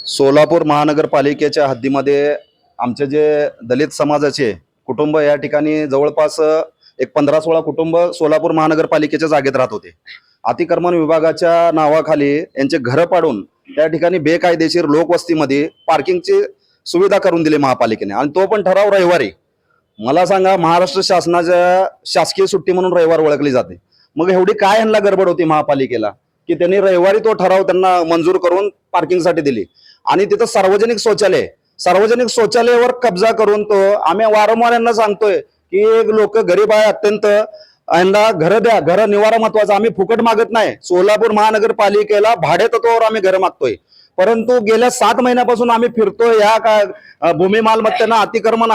सोलापूर महानगरपालिकेच्या हद्दीमध्ये आमचे जे दलित समाजाचे कुटुंब या ठिकाणी जवळपास एक 15-16 कुटुंब सोलापूर महानगरपालिकेच्या जागेत राहत होते. अतिक्रमण विभागाच्या नावाखाली यांचे घरं पाडून त्या ठिकाणी बेकायदेशीर लोकवस्तीमध्ये पार्किंगची सुविधा करून दिली महापालिकेने, आणि तो पण ठराव रविवारी. मला सांगा, महाराष्ट्र शासनाच्या शासकीय सुट्टी म्हणून रविवार ओळखली जाते. मग एवढी काय यांना गडबड होती महापालिकेला की त्यांनी रविवारी तो ठराव त्यांना मंजूर करून पार्किंगसाठी दिली. आणि तिथं सार्वजनिक शौचालयावर कब्जा करून तो आम्ही वारंवार यांना सांगतोय की लोक गरीब आहे, अत्यंत यांना घरं द्या, घरं निवारा महत्वाचा. आम्ही फुकट मागत नाही. सोलापूर महानगरपालिकेला भाडे तत्वावर आम्ही घरं मागतोय. परंतु गेल्या 7 महिन्यापासून आम्ही फिरतोय या भूमी मालमत्तेना अतिक्रमण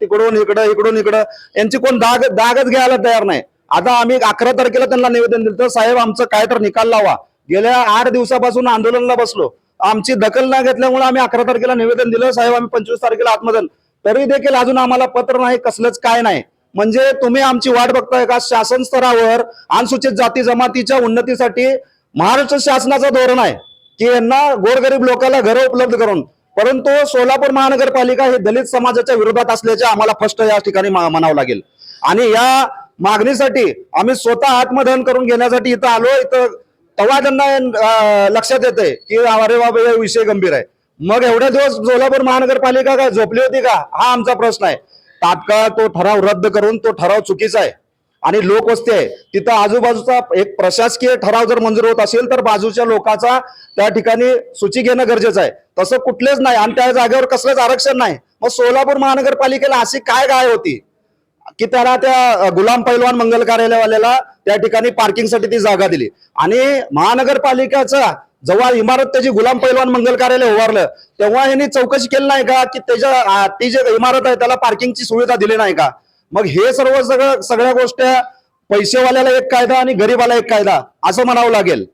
तिकडून इकडं यांची कोण दागच घ्यायला तयार नाही. आता आम्ही 11 तारखेला त्यांना निवेदन दिलं, साहेब आमचं काय तर निकाल लावा. गेल्या 8 दिवसापासून आंदोलनाला बसलो, आमची दखल न घेतल्यामुळे आम्ही 11 तारखेला निवेदन दिलं, साहेब आम्ही 25 तारखेला आत्मदन. तरी देखील अजून आम्हाला पत्र नाही, कसलंच काय नाही. म्हणजे तुम्ही आमची वाट बघताय का? शासन स्तरावर अनुसूचित जाती जमातीच्या उन्नतीसाठी महाराष्ट्र शासनाचं धोरण आहे की यांना गोरगरीब लोकांना घरं उपलब्ध करून, परंतु सोलापूर महानगरपालिका हे दलित समाजाच्या विरोधात असल्याचे आम्हाला फर्स्ट या ठिकाणी म्हणावं लागेल. आणि या मागणीसाठी आम्ही स्वतः आत्मदहन करून घेण्यासाठी इथं आलो. इथं तेव्हा त्यांना लक्षात येते की अरे बाबा हे विषय गंभीर आहे. मग एवढ्या दिवस सोलापूर महानगरपालिका काय झोपली होती का, हा आमचा प्रश्न आहे. तात्काळ तो ठराव रद्द करून, तो ठराव चुकीचा आहे आणि लोकवस्ती आहे तिथं आजूबाजूचा एक प्रशासकीय ठराव जर मंजूर होत असेल तर बाजूच्या लोकांचा त्या ठिकाणी सूची घेणं गरजेचं आहे. तसं कुठलेच नाही आणि त्या जागेवर कसलंच आरक्षण नाही. मग सोलापूर महानगरपालिकेला अशी काय गाय होती की त्याला त्या गुलाम पैलवान मंगल कार्यालयवाल्याला त्या ठिकाणी पार्किंगसाठी ती जागा दिली. आणि महानगरपालिकेचा जेव्हा इमारत त्याची गुलाम पैलवान मंगल कार्यालय उभारलं तेव्हा यांनी चौकशी केली नाही का की ती जी इमारत आहे त्याला पार्किंगची सुविधा दिली नाही का? मग हे सगळ्या गोष्टी पैसेवाल्याला एक कायदा आणि गरीबाला एक कायदा असं म्हणावं लागेल.